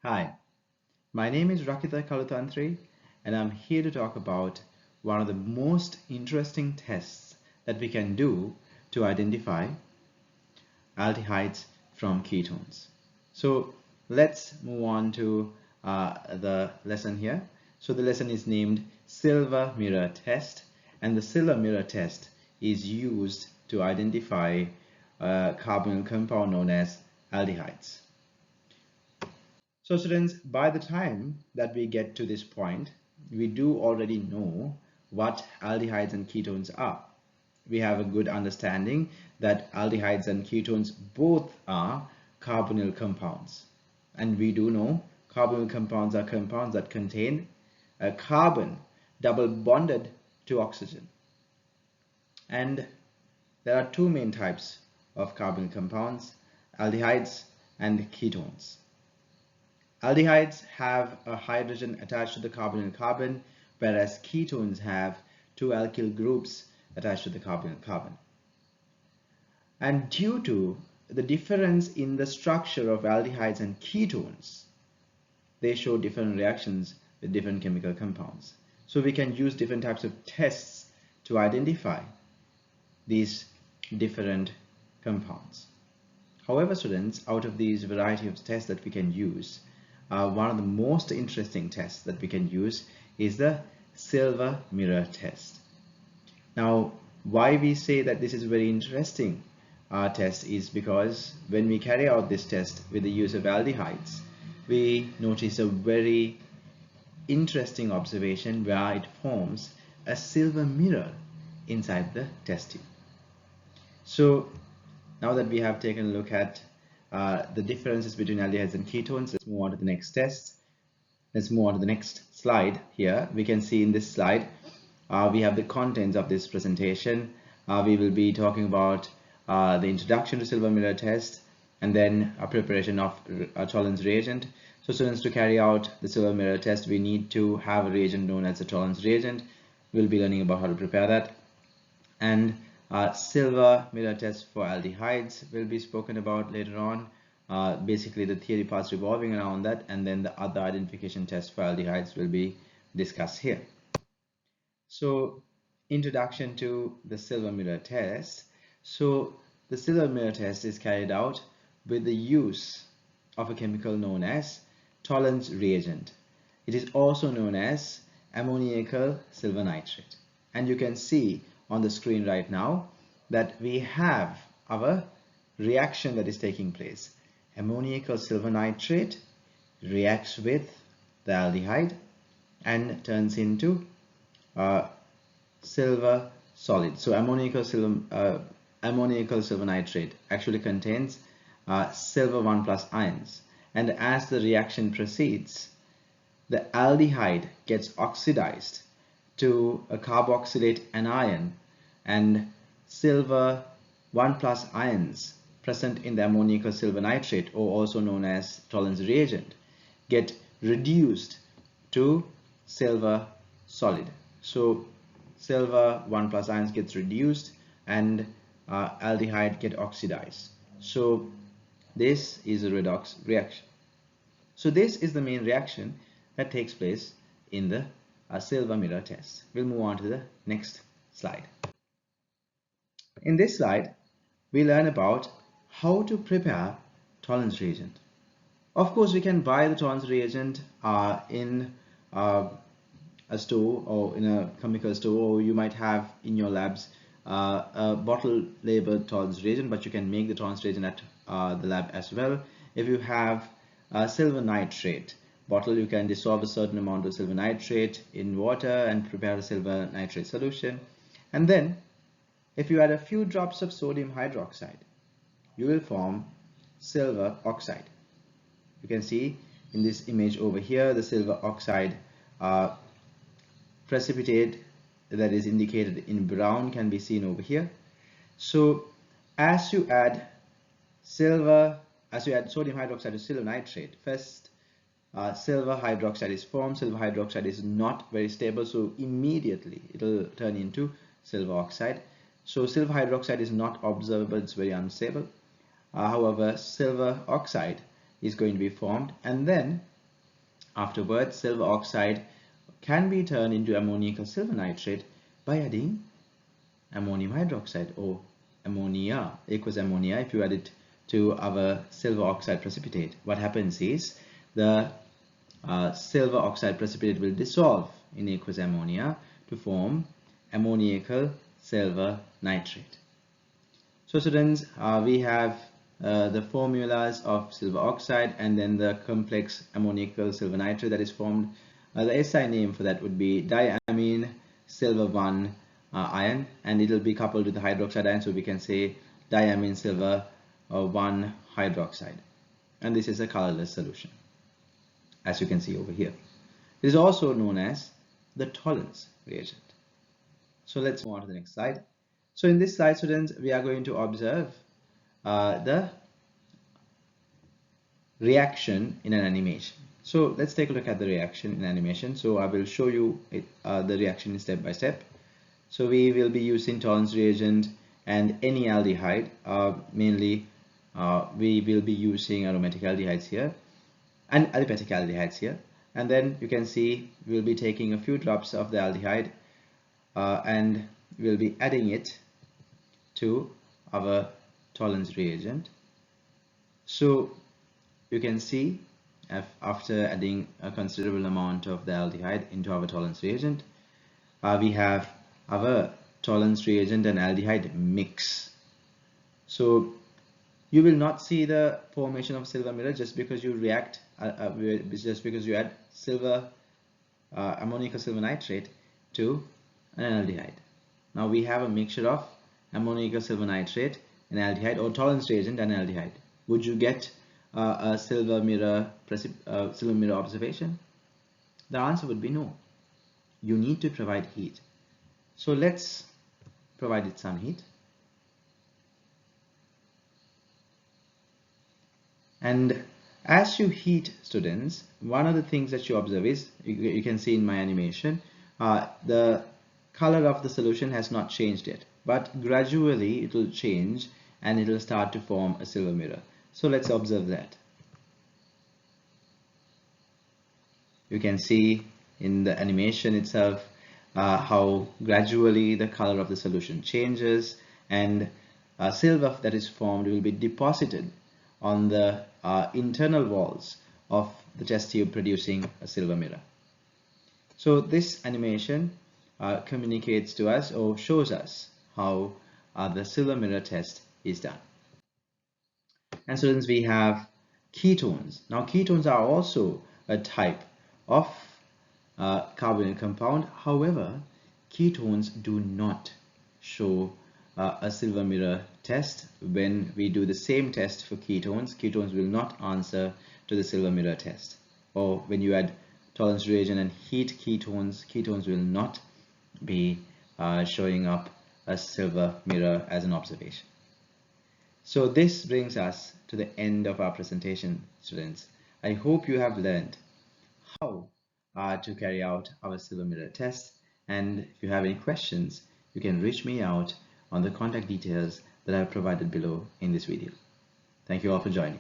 Hi, my name is Rakita Kalutantri, and I'm here to talk about one of the most interesting tests that we can do to identify aldehydes from ketones. So let's move on to the lesson here. So the lesson is named Silver Mirror Test, and the Silver Mirror Test is used to identify a carbonyl compound known as aldehydes. So students, by the time that we get to this point, we do already know what aldehydes and ketones are. We have a good understanding that aldehydes and ketones both are carbonyl compounds. And we do know carbonyl compounds are compounds that contain a carbon double bonded to oxygen. And there are two main types of carbonyl compounds, aldehydes and ketones. Aldehydes have a hydrogen attached to the carbonyl carbon, whereas ketones have two alkyl groups attached to the carbonyl carbon. And due to the difference in the structure of aldehydes and ketones, they show different reactions with different chemical compounds. So we can use different types of tests to identify these different compounds. However, students, out of these variety of tests that we can use, one of the most interesting tests that we can use is the silver mirror test. Now, why we say that this is a very interesting test is because when we carry out this test with the use of aldehydes, we notice a very interesting observation where it forms a silver mirror inside the test tube. So now that we have taken a look at the differences between aldehydes and ketones, let's move on to the next test. Let's move on to the next slide here. We can see in this slide, we have the contents of this presentation. We will be talking about the introduction to silver mirror test and then a preparation of a Tollens reagent. So students, to carry out the silver mirror test, we need to have a reagent known as the Tollens reagent. We'll be learning about how to prepare that. And silver mirror test for aldehydes will be spoken about later on. Basically the theory parts revolving around that, and then the other identification tests for aldehydes will be discussed here. So introduction to the silver mirror test. So the silver mirror test is carried out with the use of a chemical known as Tollens reagent. It is also known as ammoniacal silver nitrate, and you can see on the screen right now that we have our reaction that is taking place. Ammoniacal silver nitrate reacts with the aldehyde and turns into silver solid. So ammoniacal silver nitrate actually contains silver 1+ ions, and as the reaction proceeds, the aldehyde gets oxidized to a carboxylate anion, and silver 1+ ions present in the ammoniacal silver nitrate, or also known as Tollens reagent, get reduced to silver solid. So silver 1+ ions gets reduced and aldehyde get oxidized. So this is a redox reaction. So this is the main reaction that takes place in the silver mirror test. We'll move on to the next slide. In this slide, we learn about how to prepare Tollens reagent. Of course, we can buy the Tollens reagent in a store or in a chemical store, or you might have in your labs a bottle labeled Tollens reagent, but you can make the Tollens reagent at the lab as well. If you have silver nitrate bottle, you can dissolve a certain amount of silver nitrate in water and prepare a silver nitrate solution. And then if you add a few drops of sodium hydroxide, you will form silver oxide. You can see in this image over here, the silver oxide precipitate that is indicated in brown can be seen over here. So as you add sodium hydroxide to silver nitrate, first silver hydroxide is formed. Silver hydroxide is not very stable, so immediately it will turn into silver oxide. So silver hydroxide is not observable, it's very unstable. However, silver oxide is going to be formed, and then Afterwards, silver oxide can be turned into ammoniacal silver nitrate by adding ammonium hydroxide or ammonia, aqueous ammonia. If you add it to our silver oxide precipitate, what happens is the silver oxide precipitate will dissolve in aqueous ammonia to form ammoniacal silver nitrate. So students, we have the formulas of silver oxide and then the complex ammoniacal silver nitrate that is formed. The SI name for that would be diamine silver 1 ion, and it will be coupled with the hydroxide ion, so we can say diamine silver 1 hydroxide, and this is a colorless solution, as you can see over here. It is also known as the Tollens reagent. So let's move on to the next slide. So in this slide, students, we are going to observe the reaction in an animation. So let's take a look at the reaction in animation. So I will show you the reaction step by step. So we will be using Tollens reagent and any aldehyde. Mainly we will be using aromatic aldehydes here and aliphatic aldehydes here. And then you can see we'll be taking a few drops of the aldehyde and we'll be adding it to our Tollens reagent. So you can see after adding a considerable amount of the aldehyde into our Tollens reagent, we have our Tollens reagent and aldehyde mix. So you will not see the formation of silver mirror just because you react, just because you add silver ammoniacal silver nitrate to an aldehyde. Now we have a mixture of ammoniacal silver nitrate and aldehyde, or Tollens reagent and aldehyde. Would you get a silver mirror observation? The answer would be no. You need to provide heat. So let's provide it some heat. And as you heat, students, one of the things that you observe is, you can see in my animation, the color of the solution has not changed yet, but gradually it will change and it will start to form a silver mirror. So let's observe that. You can see in the animation itself how gradually the color of the solution changes, and silver that is formed will be deposited on the internal walls of the test tube, producing a silver mirror. So this animation communicates to us or shows us how the silver mirror test is done. And students, we have ketones. Now ketones are also a type of carbonyl compound. However, ketones do not show a silver mirror test. When we do the same test for ketones, ketones will not answer to the silver mirror test. Or when you add Tollens reagent and heat ketones, ketones will not be showing up a silver mirror as an observation. So this brings us to the end of our presentation, students. I hope you have learned how to carry out our silver mirror test, and if you have any questions, you can reach me out on the contact details that I have provided below in this video. Thank you all for joining.